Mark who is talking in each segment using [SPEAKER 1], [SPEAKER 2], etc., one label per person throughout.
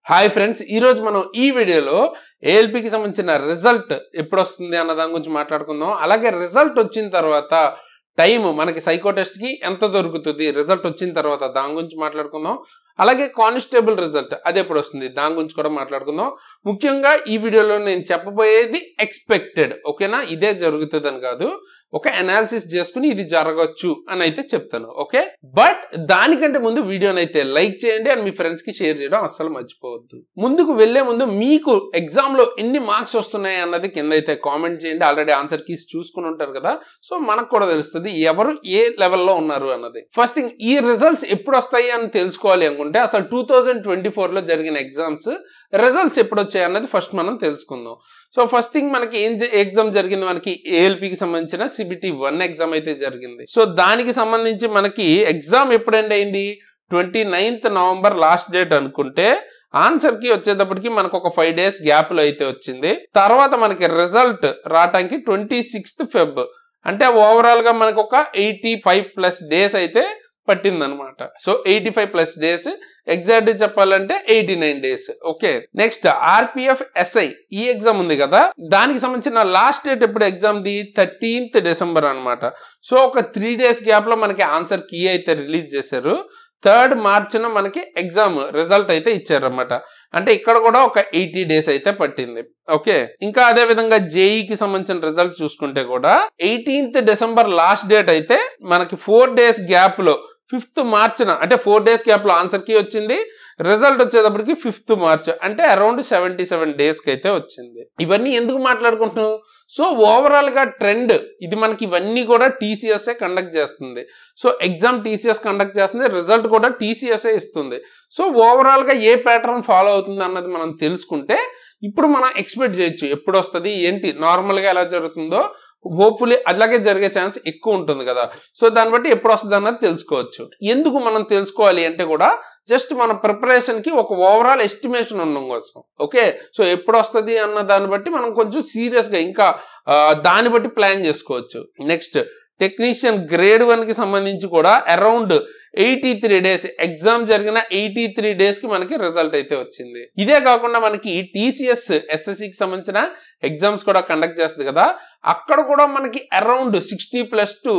[SPEAKER 1] Hi friends, ఈరోజు మనం ఈ వీడియోలో ఏఎల్పికి సంబంధించిన రిజల్ట్ ఎప్పుడు వస్తుంది అన్న దాని గురించి మాట్లాడుకుందాం. అలాగే రిజల్ట్ వచ్చిన తర్వాత టైం మనకి సైకో టెస్ట్కి ఎంత దొరుకుతుంది, రిజల్ట్ వచ్చిన తర్వాత దాని గురించి మాట్లాడుకుందాం. అలాగే కానిస్టేబుల్ రిజల్ట్ అది ఎప్పుడు వస్తుంది దాని గురించి కూడా మాట్లాడుకుందాం. ముఖ్యంగా ఈ వీడియోలో నేను చెప్పబోయేది ఎక్స్పెక్టెడ్, ఓకేనా? ఇదే జరుగుతుంది అని కాదు, ఒక అనాలిసిస్ చేసుకుని ఇది జరగచ్చు అని అయితే చెప్తాను, ఓకే? బట్ దానికంటే ముందు వీడియోని అయితే లైక్ చేయండి అండ్ మీ ఫ్రెండ్స్ కి షేర్ చేయడం అస్సలు మర్చిపోవద్దు. ముందుకు వెళ్లే ముందు మీకు ఎగ్జామ్ లో ఎన్ని మార్క్స్ వస్తున్నాయి అన్నది కింద అయితే కామెంట్ చేయండి. ఆల్రెడీ ఆన్సర్ కీస్ చూసుకుని ఉంటారు కదా, సో మనకు కూడా తెలుస్తుంది ఎవరు ఏ లెవెల్లో ఉన్నారు అన్నది. ఫస్ట్ థింగ్, ఈ రిజల్ట్స్ ఎప్పుడు వస్తాయి అని తెలుసుకోవాలి అనుకుంటే అసలు 2024 లో జరిగిన ఎగ్జామ్స్ రిజల్ట్స్ ఎప్పుడు వచ్చాయి అన్నది ఫస్ట్ మనం తెలుసుకుందాం. సో ఫస్ట్ థింగ్, మనకి ఏం ఎగ్జామ్ జరిగింది, మనకి ఏఎల్పికి సంబంధించిన CBT 1 ఎగ్జామ్ అయితే జరిగింది. సో దానికి సంబంధించి మనకి ఎగ్జామ్ ఎప్పుడు ఎండ్ అయింది, 29th నవంబర్ లాస్ట్ డేట్ అనుకుంటే ఆన్సర్ కి వచ్చేటప్పటికి మనకు ఒక 5 days గ్యాప్ లో అయితే వచ్చింది. తర్వాత మనకి రిజల్ట్ రావడానికి 26th Feb, అంటే ఓవరాల్ గా మనకు ఒక 85+ days అయితే పట్టిందనమాట. సో 85+ days, ఎగ్జాక్ట్ చెప్పాలంటే 89 days. Okay, next RPF SI ఈ ఎగ్జామ్ ఉంది కదా, దానికి సంబంధించిన లాస్ట్ డేట్ ఎప్పుడు ఎగ్జామ్ ది 13th December అనమాట. సో ఒక 3 days గ్యాప్ లో మనకి ఆన్సర్ కీ అయితే రిలీజ్ చేశారు. 3rd March మనకి ఎగ్జామ్ రిజల్ట్ అయితే ఇచ్చారన్నమాట. అంటే ఇక్కడ కూడా ఒక 80 days అయితే పట్టింది. ఓకే, ఇంకా అదే విధంగా జేఈకి సంబంధించిన రిజల్ట్ చూసుకుంటే కూడా 18th December లాస్ట్ డేట్ అయితే మనకి 4 days గ్యాప్ లో 5th March అంటే 4 days గ్యాప్ లో ఆన్సర్ కి వచ్చింది. రిజల్ట్ వచ్చేటప్పటికి 5th March, అంటే అరౌండ్ 77 days కి అయితే వచ్చింది. ఇవన్నీ ఎందుకు మాట్లాడుకుంటున్నాం? సో ఓవరాల్ గా ట్రెండ్ ఇది, మనకి ఇవన్నీ కూడా TCS కండక్ట్ చేస్తుంది. సో ఎగ్జామ్ TCS కండక్ట్ చేస్తుంది, రిజల్ట్ కూడా TCS ఇస్తుంది. సో ఓవరాల్ గా ఏ ప్యాటర్న్ ఫాలో అవుతుంది అన్నది మనం తెలుసుకుంటే ఇప్పుడు మనం ఎక్స్పెక్ట్ చేయొచ్చు ఎప్పుడు వస్తుంది ఏంటి, నార్మల్ గా ఎలా జరుగుతుందో హోప్ఫుల్లీ అలాగే జరిగే ఛాన్స్ ఎక్కువ ఉంటుంది కదా. సో దాన్ని బట్టి ఎప్పుడు వస్తుంది అన్నది తెలుసుకోవచ్చు. ఎందుకు మనం తెలుసుకోవాలి అంటే కూడా జస్ట్ మన ప్రిపరేషన్ కి ఒక ఓవరాల్ ఎస్టిమేషన్ ఉండడం కోసం. ఓకే, సో ఎప్పుడు వస్తుంది అన్న దాన్ని బట్టి మనం కొంచెం సీరియస్ గా ఇంకా దాన్ని బట్టి ప్లాన్ చేసుకోవచ్చు. నెక్స్ట్, టెక్నీషియన్ గ్రేడ్ 1 కి సంబంధించి కూడా అరౌండ్ 83 days, ఎగ్జామ్ జరిగిన 83 days కి మనకి రిజల్ట్ అయితే వచ్చింది. ఇదే కాకుండా మనకి TCS SSCకి సంబంధించిన ఎగ్జామ్స్ కూడా కండక్ట్ చేస్తుంది కదా, అక్కడ కూడా మనకి అరౌండ్ 60+ to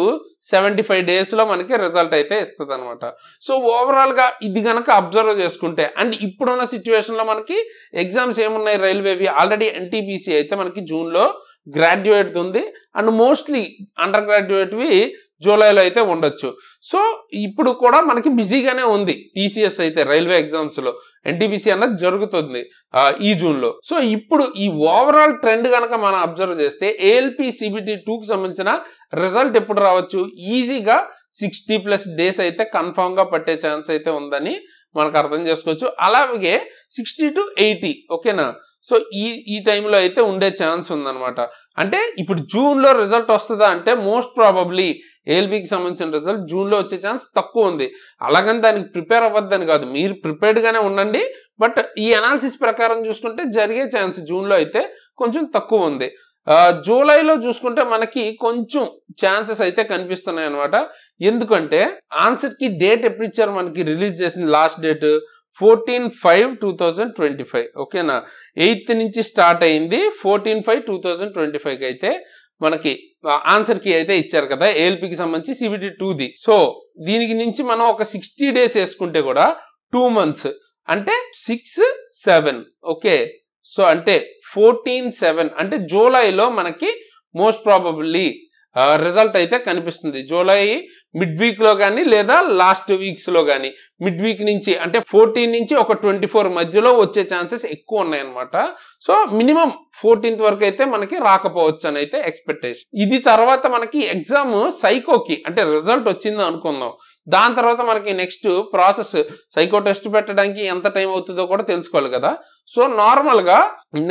[SPEAKER 1] 75 days లో మనకి రిజల్ట్ అయితే ఇస్తుంది అనమాట. సో ఓవరాల్ గా ఇది గనక అబ్జర్వ్ చేసుకుంటే, అండ్ ఇప్పుడున్న సిచ్యువేషన్ లో మనకి ఎగ్జామ్స్ ఏమున్నాయి, రైల్వేవి ఆల్రెడీ NTPC అయితే మనకి జూన్ లో గ్రాడ్యుయేట్ ఉంది, అండ్ మోస్ట్లీ అండర్ గ్రాడ్యుయేట్వి జూలైలో అయితే ఉండొచ్చు. సో ఇప్పుడు కూడా మనకి బిజీగానే ఉంది TCS అయితే రైల్వే ఎగ్జామ్స్ లో. NTPC అన్నది జరుగుతుంది ఈ జూన్ లో. సో ఇప్పుడు ఈ ఓవరాల్ ట్రెండ్ కనుక మనం అబ్జర్వ్ చేస్తే ALP CBT 2కి సంబంధించిన రిజల్ట్ ఎప్పుడు రావచ్చు, ఈజీగా 60+ days అయితే కన్ఫామ్ గా పట్టే ఛాన్స్ అయితే ఉందని మనకు అర్థం చేసుకోవచ్చు. అలాగే 60 to 80, ఓకేనా? సో ఈ టైంలో అయితే ఉండే ఛాన్స్ ఉందన్నమాట. అంటే ఇప్పుడు జూన్ లో రిజల్ట్ వస్తుందా అంటే మోస్ట్ ప్రాబబ్లీ ALPకి సంబంధించిన రిజల్ట్ జూన్ లో వచ్చే ఛాన్స్ తక్కువ ఉంది. అలాగని దానికి ప్రిపేర్ అవ్వద్దని కాదు, మీరు ప్రిపేర్డ్ గానే ఉండండి. బట్ ఈ అనాలిసిస్ ప్రకారం చూసుకుంటే జరిగే ఛాన్స్ జూన్ లో అయితే కొంచెం తక్కువ ఉంది. జూలైలో చూసుకుంటే మనకి కొంచెం ఛాన్సెస్ అయితే కనిపిస్తున్నాయి అనమాట. ఎందుకంటే ఆన్సర్ కి డేట్ ఎప్పుడు ఇచ్చారు, మనకి రిలీజ్ చేసింది లాస్ట్ డేట్ 14/5/2025, ఓకేనా? 8th నుంచి స్టార్ట్ అయింది, 14/5/2025 అయితే మనకి ఆన్సర్ కి అయితే ఇచ్చారు కదా ALPకి సంబంధించి CBT 2ది. సో దీనికి నుంచి మనం ఒక 60 days వేసుకుంటే కూడా 2 months, అంటే 6-7, ఓకే? సో అంటే 14/7, అంటే జూలైలో మనకి మోస్ట్ ప్రాబబ్లీ రిజల్ట్ అయితే కనిపిస్తుంది. జూలై మిడ్ వీక్ లో కానీ లేదా లాస్ట్ వీక్స్ లో కానీ, మిడ్ వీక్ నుంచి అంటే 14 నుంచి ఒక 24 మధ్యలో వచ్చే ఛాన్సెస్ ఎక్కువ ఉన్నాయన్నమాట. సో మినిమం 14th వరకు అయితే మనకి రాకపోవచ్చు అని అయితే ఎక్స్పెక్టేషన్. ఇది తర్వాత మనకి ఎగ్జామ్ సైకోకి అంటే రిజల్ట్ వచ్చింది అనుకుందాం, దాని తర్వాత మనకి నెక్స్ట్ ప్రాసెస్ సైకో టెస్ట్ పెట్టడానికి ఎంత టైం అవుతుందో కూడా తెలుసుకోవాలి కదా. సో నార్మల్ గా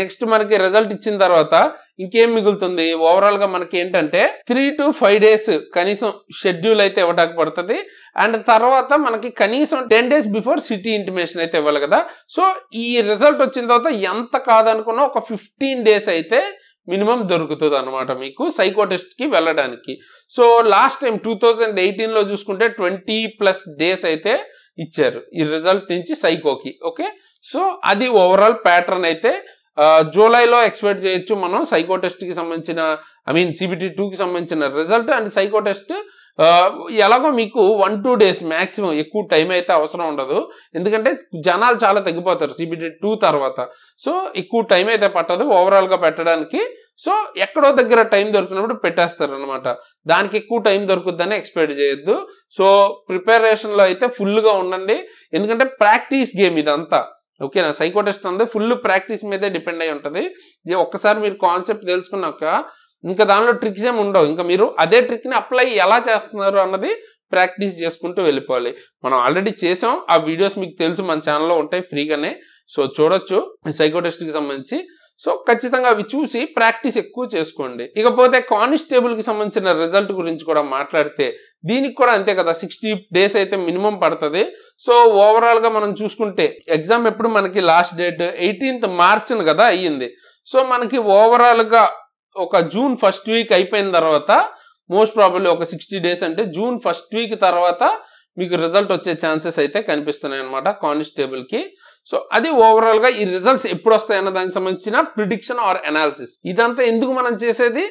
[SPEAKER 1] నెక్స్ట్ మనకి రిజల్ట్ ఇచ్చిన తర్వాత ఇంకేం మిగులుతుంది, ఓవరాల్ గా మనకి ఏంటంటే 3 to 5 days కనీసం షెడ్యూల్ అయితే ఇవ్వడానికి పడుతుంది. అండ్ తర్వాత మనకి కనీసం 10 days బిఫోర్ సిటీ ఇంటిమేషన్ అయితే ఇవ్వాలి కదా. సో ఈ రిజల్ట్ వచ్చిన తర్వాత ఎంత కాదనుకున్నా ఒక 15 days అయితే మినిమం దొరుకుతుంది అనమాట మీకు సైకో టెస్ట్ కి వెళ్ళడానికి. సో లాస్ట్ టైం 2018 లో చూసుకుంటే 20+ days అయితే ఇచ్చారు ఈ రిజల్ట్ నుంచి సైకోకి. ఓకే, సో అది ఓవరాల్ ప్యాటర్న్ అయితే జూలైలో ఎక్స్పెక్ట్ చేయొచ్చు మనం సైకో టెస్ట్ కి సంబంధించిన CBT 2 కి సంబంధించిన రిజల్ట్. అండ్ సైకో టెస్ట్ ఎలాగో మీకు 1-2 days మ్యాక్సిమం, ఎక్కువ టైం అయితే అవసరం ఉండదు, ఎందుకంటే జనాలు చాలా తగ్గిపోతారు CBT 2 తర్వాత. సో ఎక్కువ టైం అయితే పట్టదు ఓవరాల్ గా పెట్టడానికి. సో ఎక్కడో దగ్గర టైం దొరికినప్పుడు పెట్టేస్తారు అనమాట. దానికి ఎక్కువ టైం దొరుకుద్దని ఎక్స్పెక్ట్ చేయొద్దు. సో ప్రిపరేషన్ లో అయితే ఫుల్ గా ఉండండి, ఎందుకంటే ప్రాక్టీస్ గేమ్ ఇదంతా. ఓకేనా, సైకో టెస్ట్ అంటే ఫుల్ ప్రాక్టీస్ మీదే డిపెండ్ అయి ఉంటుంది. ఇది ఒక్కసారి మీరు కాన్సెప్ట్ తెలుసుకున్నాక ఇంకా దానిలో ట్రిక్స్ ఏమి ఉండవు, ఇంకా మీరు అదే ట్రిక్ ని అప్లై ఎలా చేస్తున్నారు అన్నది ప్రాక్టీస్ చేసుకుంటూ వెళ్ళిపోవాలి. మనం ఆల్రెడీ చేసాం, ఆ వీడియోస్ మీకు తెలుసు, మన ఛానల్లో ఉంటాయి ఫ్రీగానే. సో చూడొచ్చు సైకో టెస్ట్ కి సంబంధించి. సో ఖచ్చితంగా అవి చూసి ప్రాక్టీస్ ఎక్కువ చేసుకోండి. ఇకపోతే కానిస్టేబుల్ కి సంబంధించిన రిజల్ట్ గురించి కూడా మాట్లాడితే దీనికి కూడా అంతే కదా, 60 days అయితే మినిమం పడుతుంది. సో ఓవరాల్ గా మనం చూసుకుంటే ఎగ్జామ్ ఎప్పుడు మనకి లాస్ట్ డేట్ 18th March కదా అయ్యింది. సో మనకి ఓవరాల్ గా ఒక June 1st week అయిపోయిన తర్వాత మోస్ట్ ప్రాబబ్లీ ఒక 60 days అంటే June 1st week తర్వాత మీకు రిజల్ట్ వచ్చే ఛాన్సెస్ అయితే కనిపిస్తున్నాయి అనమాట కానిస్టేబుల్ కి. సో అది ఓవరాల్ గా ఈ రిజల్ట్స్ ఎప్పుడు వస్తాయన్న దానికి సంబంధించిన ప్రిడిక్షన్ ఆర్ అనాలిసిస్. ఇదంతా ఎందుకు మనం చేసేది,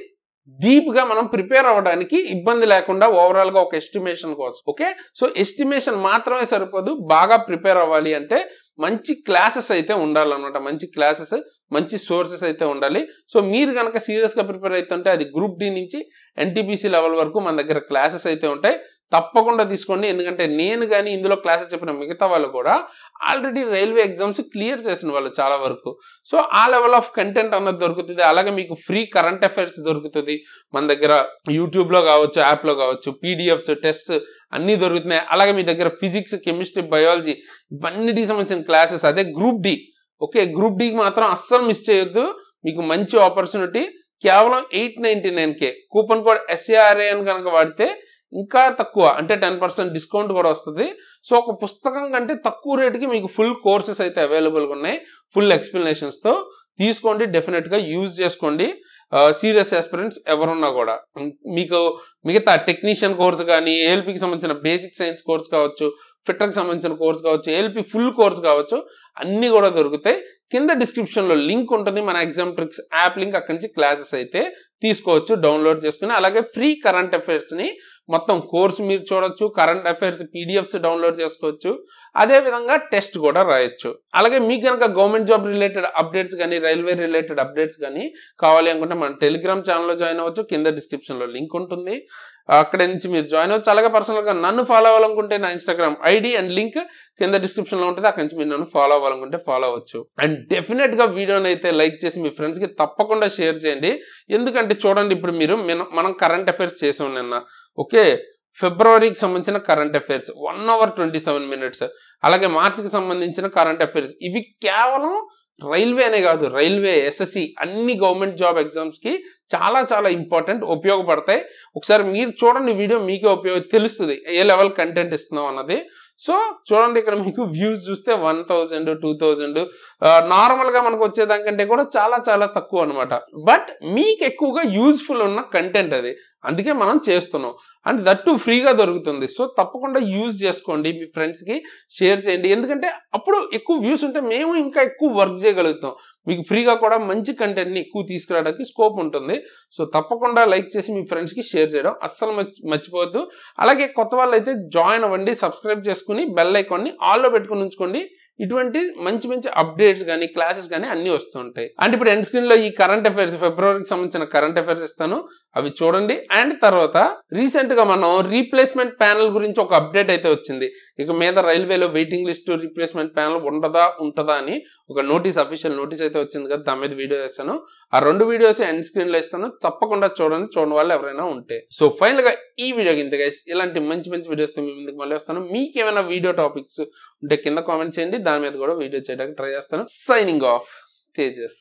[SPEAKER 1] డీప్ గా మనం ప్రిపేర్ అవ్వడానికి, ఇబ్బంది లేకుండా ఓవరాల్ గా ఒక ఎస్టిమేషన్ కోసం. ఓకే, సో ఎస్టిమేషన్ మాత్రమే సరిపోదు, బాగా ప్రిపేర్ అవ్వాలి అంటే మంచి క్లాసెస్ అయితే ఉండాలన్నమాట, మంచి క్లాసెస్, మంచి సోర్సెస్ అయితే ఉండాలి. సో మీరు కనుక సీరియస్ గా ప్రిపేర్ అవుతుంటే అది గ్రూప్ డి నుంచి NTPC లెవెల్ వరకు మన దగ్గర క్లాసెస్ అయితే ఉంటాయి, తప్పకుండా తీసుకోండి. ఎందుకంటే నేను కానీ ఇందులో క్లాసెస్ చెప్పిన మిగతా వాళ్ళు కూడా ఆల్రెడీ రైల్వే ఎగ్జామ్స్ క్లియర్ చేసిన వాళ్ళు చాలా వరకు. సో ఆ లెవెల్ ఆఫ్ కంటెంట్ అన్నది దొరుకుతుంది. అలాగే మీకు ఫ్రీ కరెంట్ అఫైర్స్ దొరుకుతుంది మన దగ్గర, యూట్యూబ్ లో కావచ్చు, యాప్ లో కావచ్చు, PDFs, టెస్ట్స్ అన్ని దొరుకుతున్నాయి. అలాగే మీ దగ్గర ఫిజిక్స్, కెమిస్ట్రీ, బయాలజీ ఇవన్నిటికి సంబంధించిన క్లాసెస్. అదే గ్రూప్ డి, ఓకే, గ్రూప్ డికి మాత్రం అస్సలు మిస్ చేయొద్దు, మీకు మంచి ఆపర్చునిటీ. కేవలం 899K కూపన్ కోడ్ SARA అని కనుక వాడితే ఇంకా తక్కువ, అంటే 10% డిస్కౌంట్ కూడా వస్తుంది. సో ఒక పుస్తకం కంటే తక్కువ రేటుకి మీకు ఫుల్ కోర్సెస్ అయితే అవైలబుల్గా ఉన్నాయి, ఫుల్ ఎక్స్ప్లెనేషన్స్ తో. తీసుకోండి, డెఫినెట్ గా యూజ్ చేసుకోండి. సీరియస్ ఆస్పిరెంట్స్ ఎవరున్నా కూడా మీకు మిగతా టెక్నీషియన్ కోర్స్ కానీ, ALPకి సంబంధించిన బేసిక్ సైన్స్ కోర్స్ కావచ్చు, ఫిట్టర్కి సంబంధించిన కోర్స్ కావచ్చు, ALP ఫుల్ కోర్స్ కావచ్చు, అన్ని కూడా దొరుకుతాయి. కింద డిస్క్రిప్షన్ లో లింక్ ఉంటుంది, మన ఎగ్జామ్ ట్రిక్స్ యాప్ లింక్, అక్కడి నుంచి క్లాసెస్ అయితే తీసుకోవచ్చు డౌన్లోడ్ చేసుకుని. అలాగే ఫ్రీ కరెంట్ అఫైర్స్ ని మొత్తం కోర్స్ మీరు చూడొచ్చు, కరెంట్ అఫైర్స్ PDFs డౌన్లోడ్ చేసుకోవచ్చు, అదే విధంగా టెస్ట్ కూడా రాయొచ్చు. అలాగే మీకు కనుక గవర్నమెంట్ జాబ్ రిలేటెడ్ అప్డేట్స్ కానీ, రైల్వే రిలేటెడ్ అప్డేట్స్ కానీ కావాలి అనుకుంటే మన టెలిగ్రామ్ ఛానల్లో జాయిన్ అవ్వచ్చు, కింద డిస్క్రిప్షన్ లో లింక్ ఉంటుంది, అక్కడ నుంచి మీరు జాయిన్ అవ్వచ్చు. అలాగే పర్సనల్ గా నన్ను ఫాలో అవ్వాలనుకుంటే నా Instagram ID అండ్ లింక్ కింద డిస్క్రిప్షన్ లో ఉంటుంది, అక్కడి నుంచి మీరు నన్ను ఫాలో అవ్వాలనుకుంటే ఫాలో అవ్వచ్చు. అండ్ డెఫినెట్ గా వీడియోని అయితే లైక్ చేసి మీ ఫ్రెండ్స్ కి తప్పకుండా షేర్ చేయండి. ఎందుకంటే చూడండి, ఇప్పుడు మనం కరెంట్ అఫైర్స్ చేసాం నిన్న, ఓకే, ఫిబ్రవరికి సంబంధించిన కరెంట్ అఫైర్స్ 1 hour 27 minutes. అలాగే మార్చికి సంబంధించిన కరెంట్ అఫైర్స్. ఇవి కేవలం రైల్వే అనే కాదు, రైల్వే, SSC అన్ని గవర్నమెంట్ జాబ్ ఎగ్జామ్స్ కి చాలా చాలా ఇంపార్టెంట్, ఉపయోగపడతాయి. ఒకసారి మీరు చూడండి వీడియో, మీకే తెలుస్తుంది ఏ లెవెల్ కంటెంట్ ఇస్తున్నాం అన్నది. సో చూడండి, ఇక్కడ మీకు వ్యూస్ చూస్తే 1000, 2000 నార్మల్ గా మనకు వచ్చేదానికంటే కూడా చాలా చాలా తక్కువ అనమాట. బట్ మీకు ఎక్కువగా యూజ్ఫుల్ ఉన్న కంటెంట్ అది, అందుకే మనం చేస్తున్నాం. అండ్ దట్టు ఫ్రీగా దొరుకుతుంది. సో తప్పకుండా యూజ్ చేసుకోండి, మీ ఫ్రెండ్స్ కి షేర్ చేయండి. ఎందుకంటే అప్పుడు ఎక్కువ వ్యూస్ ఉంటే మేము ఇంకా ఎక్కువ వర్క్ చేయగలుగుతాం, మీకు ఫ్రీగా కూడా మంచి కంటెంట్ ని ఎక్కువ తీసుకురావడానికి స్కోప్ ఉంటుంది. సో తప్పకుండా లైక్ చేసి మీ ఫ్రెండ్స్ కి షేర్ చేయడం అస్సలు మర్చిపోవద్దు. అలాగే కొత్త వాళ్ళు అయితే జాయిన్ అవ్వండి, సబ్స్క్రైబ్ చేసుకుని బెల్ ఐకాన్ ని ఆల్లో పెట్టుకుని ఉంచుకోండి. ఇటువంటి మంచి మంచి అప్డేట్స్ కానీ, క్లాసెస్ కానీ అన్ని వస్తుంటాయి. అండ్ ఇప్పుడు ఎండ్ స్క్రీన్ లో ఈ కరెంట్ అఫైర్స్, ఫిబ్రవరికి సంబంధించిన కరెంట్ అఫైర్స్ ఇస్తాను, అవి చూడండి. అండ్ తర్వాత రీసెంట్ గా మనం రీప్లేస్మెంట్ ప్యానల్ గురించి ఒక అప్డేట్ అయితే వచ్చింది. ఇక మీద రైల్వేలో వెయిటింగ్ లిస్ట్ రీప్లేస్మెంట్ ప్యానల్ ఉంటదా అని ఒక నోటీస్, అఫీషియల్ నోటీస్ అయితే వచ్చింది కదా, దాని మీద వీడియో చేస్తాను. ఆ 2 వీడియోస్ ఎండ్ స్క్రీన్ లో ఇస్తాను, తప్పకుండా చూడని వాళ్ళు ఎవరైనా ఉంటే. సో ఫైనల్ గా ఈ వీడియో కింద గైస్ ఇలాంటి మంచి మంచి వీడియోస్ మీ ముందుకు మళ్ళీ వస్తాను. మీకు ఏమైనా వీడియో టాపిక్స్ ఉంటే కింద కామెంట్ చేయండి, దాని మీద కూడా వీడియో చేయడానికి ట్రై చేస్తాను. Signing off, Tejas.